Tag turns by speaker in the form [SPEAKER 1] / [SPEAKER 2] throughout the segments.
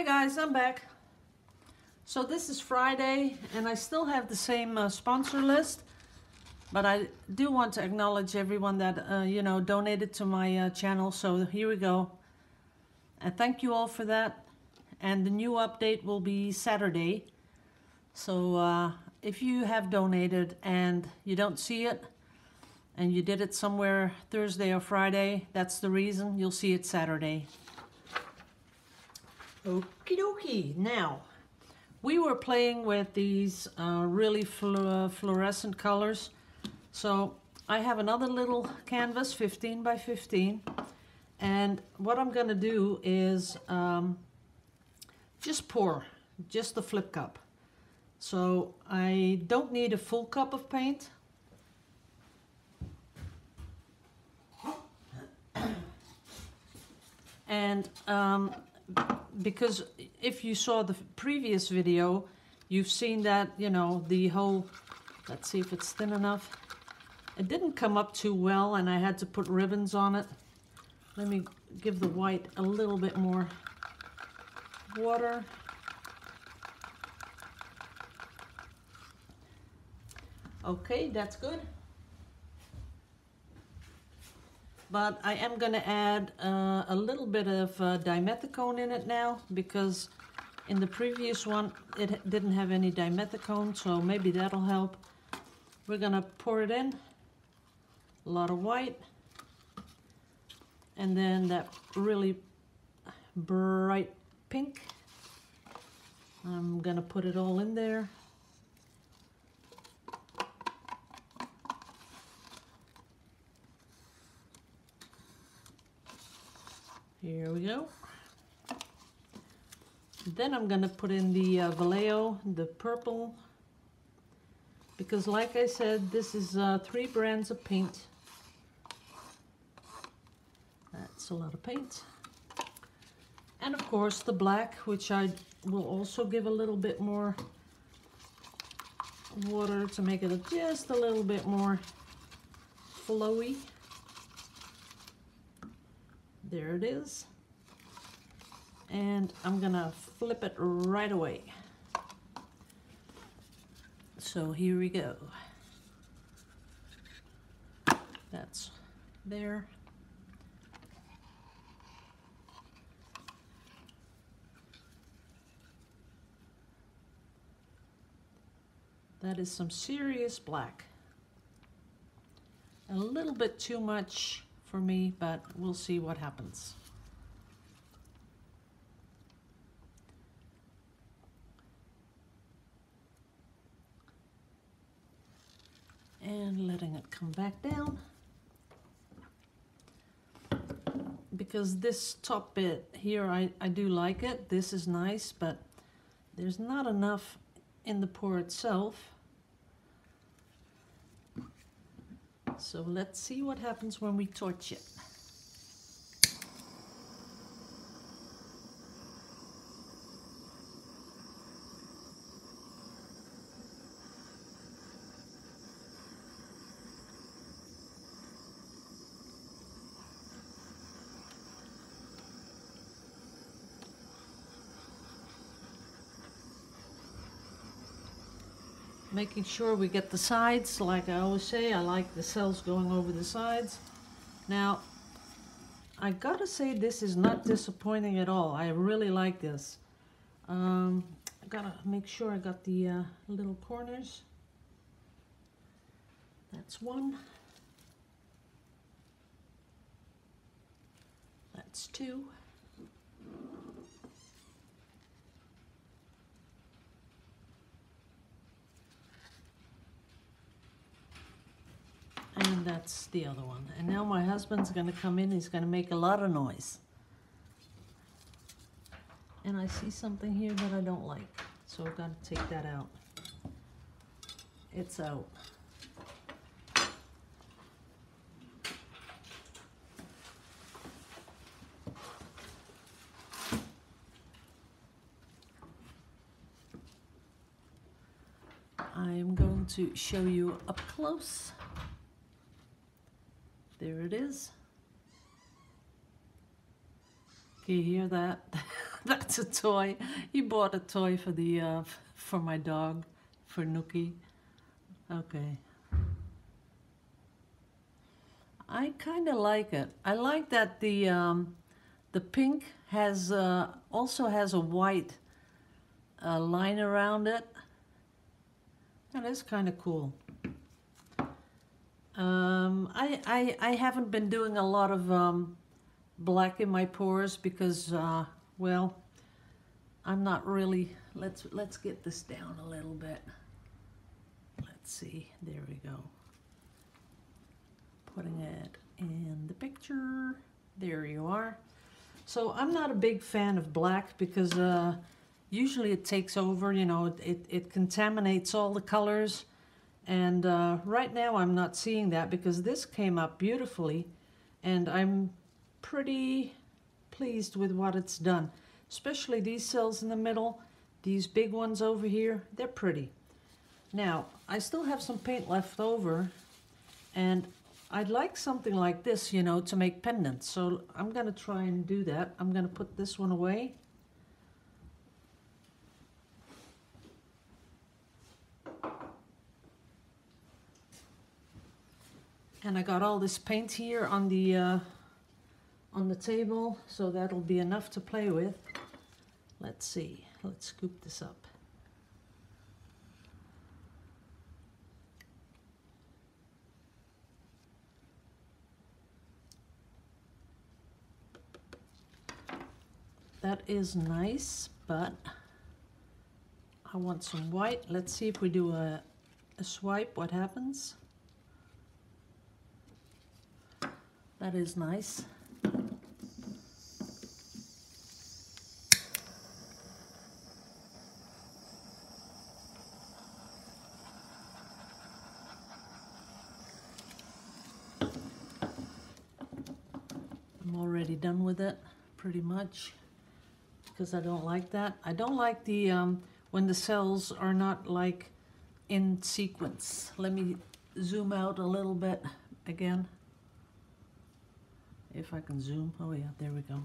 [SPEAKER 1] Hi guys, I'm back. So this is Friday and I still have the same sponsor list, but I do want to acknowledge everyone that donated to my channel. So here we go. And thank you all for that. And the new update will be Saturday. So if you have donated and you don't see it, and you did it somewhere Thursday or Friday, that's the reason. You'll see it Saturday. Okie dokie. Now, we were playing with these really fluorescent colors. So I have another little canvas, 15 by 15. And what I'm gonna do is just pour, just the flip cup. So I don't need a full cup of paint. And because if you saw the previous video, you've seen that, the whole, let's see if it's thin enough. It didn't come up too well and I had to put ribbons on it. Let me give the white a little bit more water. Okay, that's good. But I am going to add a little bit of dimethicone in it now, because in the previous one it didn't have any dimethicone, so maybe that'll help. We're going to pour it in, a lot of white, and then that really bright pink. I'm going to put it all in there. Here we go. Then I'm going to put in the Vallejo, the purple, because like I said, this is 3 brands of paint. That's a lot of paint. And of course the black, which I will also give a little bit more water to make it just a little bit more flowy. There it is. And I'm gonna flip it right away. So here we go. That's there. That is some serious black. A little bit too much for me, but we'll see what happens. And letting it come back down. Because this top bit here, I do like it. This is nice, but there's not enough in the pour itself. So let's see what happens when we torch it. Making sure we get the sides, like I always say, I like the cells going over the sides. Now, I gotta say this is not disappointing at all. I really like this. I gotta make sure I got the little corners. That's one. That's 2. And that's the other one. And now my husband's gonna come in, he's gonna make a lot of noise. And I see something here that I don't like, so I've got to take that out. It's out. I'm going to show you up close. There it is. Can you hear that? That's a toy. He bought a toy for the for my dog, for Nookie. Okay. I kind of like it. I like that the pink has also has a white line around it. That is kind of cool. I haven't been doing a lot of black in my pores because well, I'm not really. Let's get this down a little bit. Let's see. There we go. Putting it in the picture. There you are. So I'm not a big fan of black because usually it takes over, you know, it contaminates all the colors. And right now I'm not seeing that because this came up beautifully and I'm pretty pleased with what it's done. Especially these cells in the middle, these big ones over here, they're pretty. Now, I still have some paint left over and I'd like something like this, you know, to make pendants. So I'm going to try and do that. I'm going to put this one away. And I got all this paint here on the table, so that'll be enough to play with. Let's see. Let's scoop this up. That is nice, but I want some white. Let's see if we do a swipe, what happens. That is nice. I'm already done with it, pretty much, because I don't like that. I don't like the when the cells are not like in sequence. Let me zoom out a little bit again. If I can zoom. Oh yeah, there we go.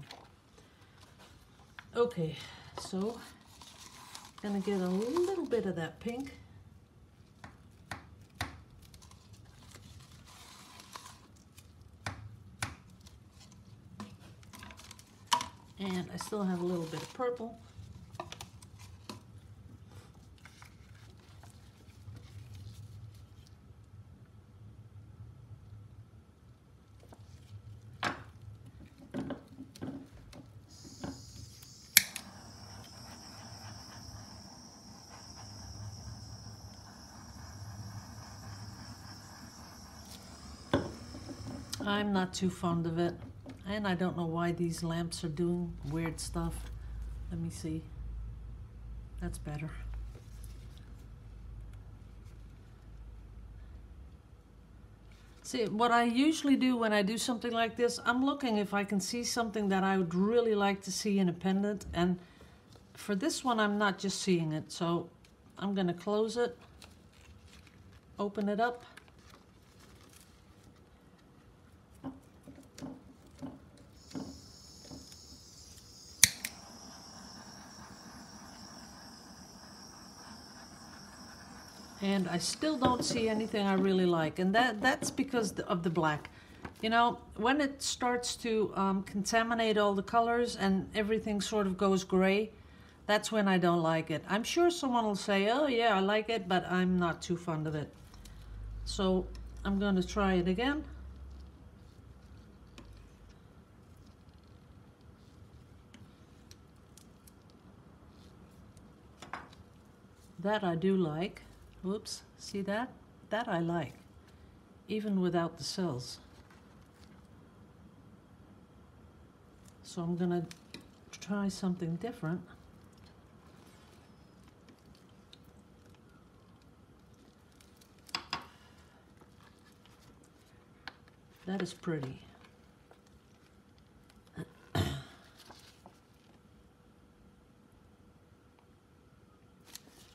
[SPEAKER 1] Okay, so gonna get a little bit of that pink. And I still have a little bit of purple. I'm not too fond of it, and I don't know why these lamps are doing weird stuff. Let me see. That's better. See, what I usually do when I do something like this, I'm looking if I can see something that I would really like to see in a pendant, and for this one I'm not just seeing it, so I'm gonna close it, open it up. And I still don't see anything I really like, and that's because of the black. You know, when it starts to contaminate all the colors and everything sort of goes gray, that's when I don't like it. I'm sure someone will say, oh yeah, I like it, but I'm not too fond of it. So I'm going to try it again. That I do like. Whoops, see that? That I like, even without the cells. So I'm gonna try something different. That is pretty.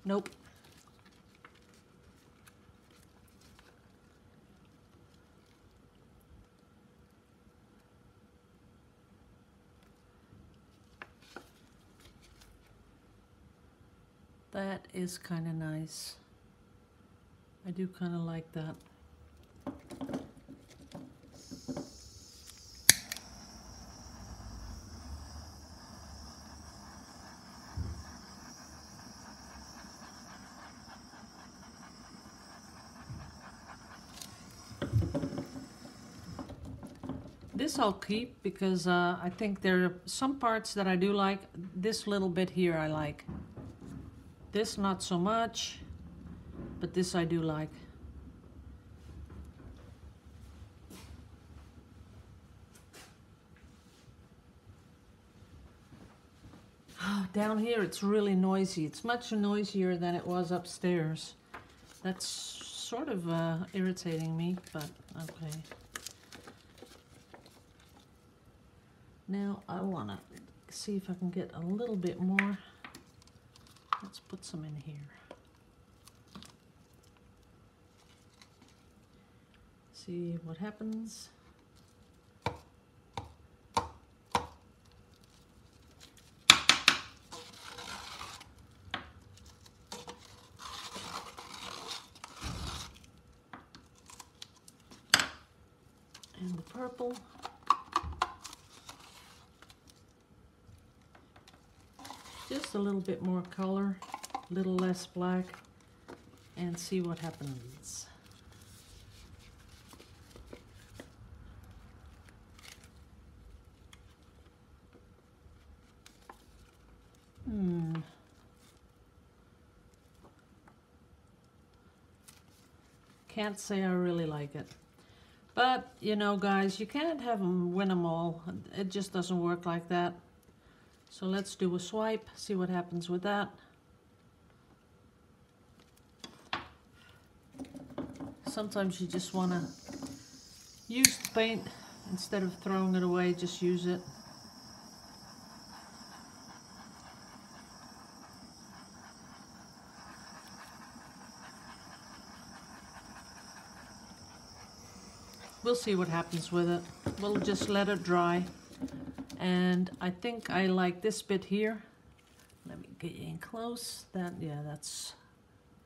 [SPEAKER 1] Nope. That is kind of nice. I do kind of like that. This I'll keep because I think there are some parts that I do like. This little bit here I like. This not so much, but this I do like. Oh, down here it's really noisy. It's much noisier than it was upstairs. That's sort of irritating me, but okay. Now I want to see if I can get a little bit more. Let's put some in here. See what happens. And the purple. Just a little bit more color, a little less black, and see what happens. Can't say I really like it. But, you know, guys, you can't have them win them all. It just doesn't work like that. So let's do a swipe, see what happens with that. Sometimes you just want to use the paint instead of throwing it away, just use it. We'll see what happens with it. We'll just let it dry. And I think I like this bit here. Let me get in close. Yeah, that's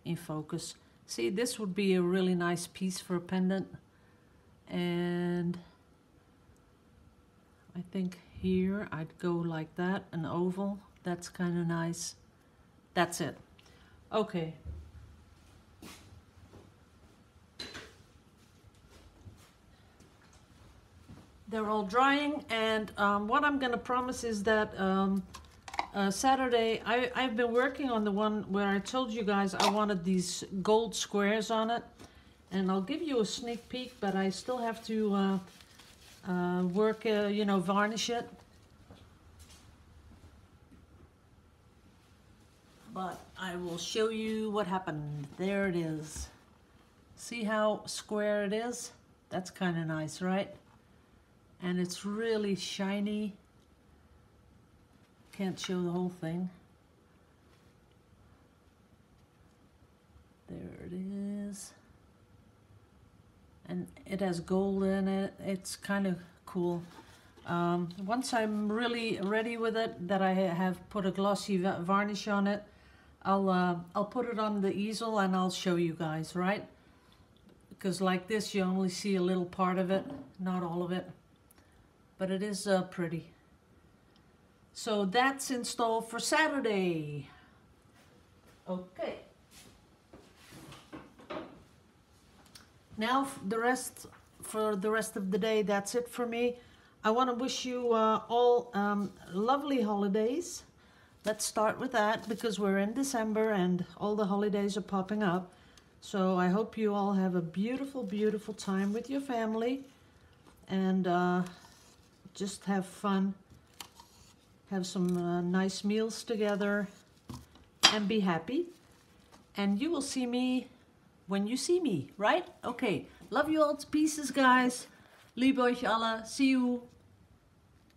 [SPEAKER 1] in focus. See, this would be a really nice piece for a pendant. And I think here I'd go like that, an oval. That's kind of nice. That's it. Okay. They're all drying, and what I'm gonna promise is that Saturday, I've been working on the one where I told you guys I wanted these gold squares on it, and I'll give you a sneak peek, but I still have to work, you know, varnish it. But I will show you what happened. There it is. See how square it is? That's kind of nice, right? And it's really shiny. Can't show the whole thing. There it is. And it has gold in it. It's kind of cool. Once I'm really ready with it, that I have put a glossy varnish on it, I'll put it on the easel and I'll show you guys, right? Because like this, you only see a little part of it, not all of it. But it is pretty. So that's installed for Saturday. Okay. Now for the rest of the day, that's it for me. I want to wish you all lovely holidays. Let's start with that because we're in December and all the holidays are popping up. So I hope you all have a beautiful, beautiful time with your family. And just have fun, have some nice meals together, and be happy. And you will see me when you see me, right? Okay, love you all to pieces, guys. Liebe euch alle. See you.